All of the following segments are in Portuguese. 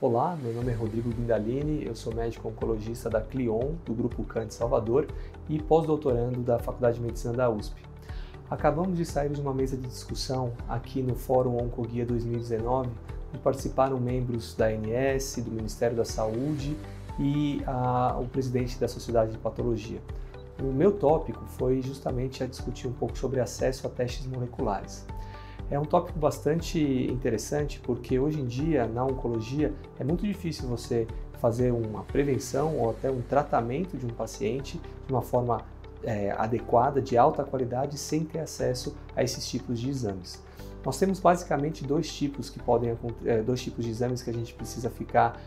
Olá, meu nome é Rodrigo Guindalini, eu sou médico oncologista da Clion, do Grupo Cant Salvador e pós-doutorando da Faculdade de Medicina da USP. Acabamos de sair de uma mesa de discussão aqui no Fórum Oncoguia 2019, onde participaram membros da ANS, do Ministério da Saúde e o presidente da Sociedade de Patologia. O meu tópico foi justamente a discutir um pouco sobre acesso a testes moleculares. É um tópico bastante interessante porque hoje em dia, na oncologia, é muito difícil você fazer uma prevenção ou até um tratamento de um paciente de uma forma adequada, de alta qualidade, sem ter acesso a esses tipos de exames. Nós temos basicamente dois tipos de exames que a gente precisa ficar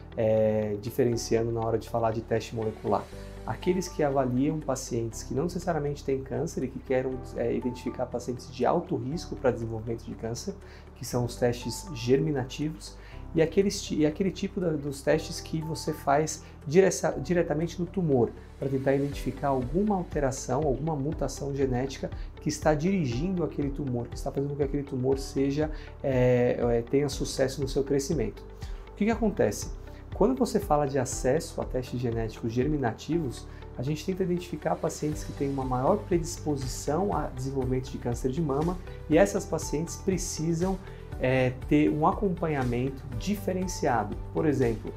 diferenciando na hora de falar de teste molecular. Aqueles que avaliam pacientes que não necessariamente têm câncer e que querem identificar pacientes de alto risco para desenvolvimento de câncer, que são os testes germinativos, e aquele tipo dos testes que você faz diretamente no tumor, para tentar identificar alguma alteração, alguma mutação genética que está dirigindo aquele tumor, que está fazendo com que aquele tumor tenha sucesso no seu crescimento. O que acontece? Quando você fala de acesso a testes genéticos germinativos, a gente tenta identificar pacientes que têm uma maior predisposição a desenvolvimento de câncer de mama e essas pacientes precisam ter um acompanhamento diferenciado. Por exemplo,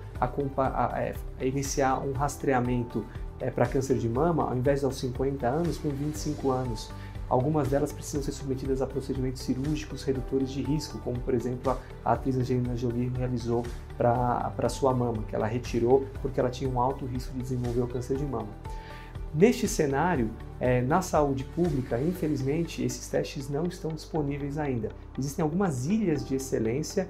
iniciar um rastreamento para câncer de mama ao invés de aos 50 anos, com 25 anos. Algumas delas precisam ser submetidas a procedimentos cirúrgicos redutores de risco, como por exemplo a atriz Angelina Jolie realizou para sua mama, que ela retirou porque ela tinha um alto risco de desenvolver o câncer de mama. Neste cenário, na saúde pública, infelizmente, esses testes não estão disponíveis ainda. Existem algumas ilhas de excelência,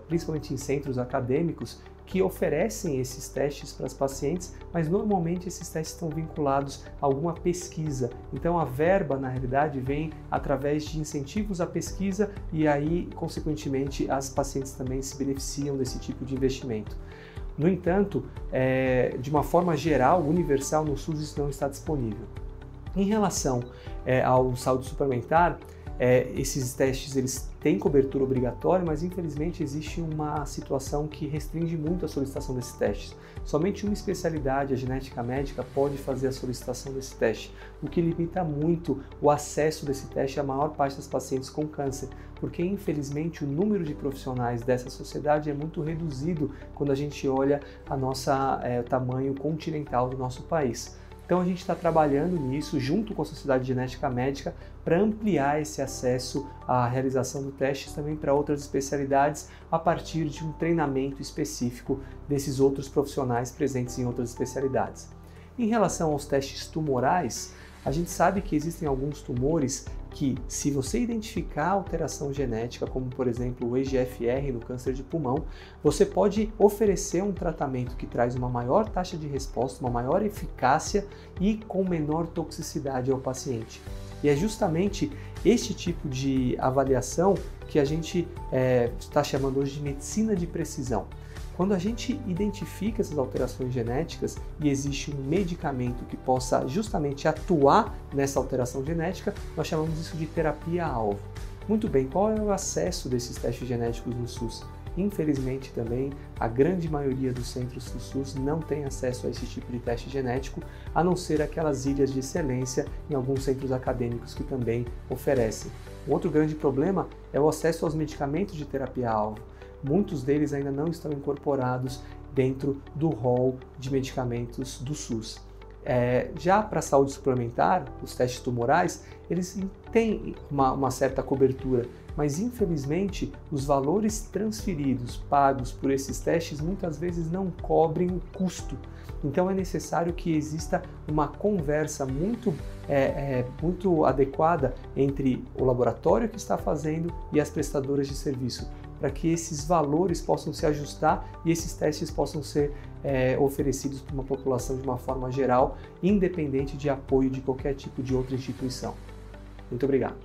principalmente em centros acadêmicos, que oferecem esses testes para as pacientes, mas normalmente esses testes estão vinculados a alguma pesquisa. Então a verba, na realidade, vem através de incentivos à pesquisa e aí, consequentemente, as pacientes também se beneficiam desse tipo de investimento. No entanto, de uma forma geral, universal, no SUS isso não está disponível. Em relação ao saúde suplementar, esses testes eles têm cobertura obrigatória, mas infelizmente existe uma situação que restringe muito a solicitação desses testes. Somente uma especialidade, a genética médica, pode fazer a solicitação desse teste, o que limita muito o acesso desse teste à maior parte das pacientes com câncer, porque infelizmente o número de profissionais dessa sociedade é muito reduzido quando a gente olha o tamanho continental do nosso país. Então a gente está trabalhando nisso junto com a Sociedade de Genética Médica para ampliar esse acesso à realização do teste também para outras especialidades a partir de um treinamento específico desses outros profissionais presentes em outras especialidades. Em relação aos testes tumorais, a gente sabe que existem alguns tumores que, se você identificar alteração genética, como por exemplo o EGFR no câncer de pulmão, você pode oferecer um tratamento que traz uma maior taxa de resposta, uma maior eficácia e com menor toxicidade ao paciente. E é justamente este tipo de avaliação que a gente está chamando hoje de medicina de precisão. Quando a gente identifica essas alterações genéticas e existe um medicamento que possa justamente atuar nessa alteração genética, nós chamamos isso de terapia-alvo. Muito bem, qual é o acesso desses testes genéticos no SUS? Infelizmente também, a grande maioria dos centros do SUS não tem acesso a esse tipo de teste genético, a não ser aquelas ilhas de excelência em alguns centros acadêmicos que também oferecem. Um outro grande problema é o acesso aos medicamentos de terapia-alvo. Muitos deles ainda não estão incorporados dentro do rol de medicamentos do SUS. Já para a saúde suplementar, os testes tumorais, eles têm uma certa cobertura, mas infelizmente os valores transferidos, pagos por esses testes, muitas vezes não cobrem o custo. Então é necessário que exista uma conversa muito adequada entre o laboratório que está fazendo e as prestadoras de serviço, para que esses valores possam se ajustar e esses testes possam ser oferecidos para uma população de uma forma geral, independente de apoio de qualquer tipo de outra instituição. Muito obrigado.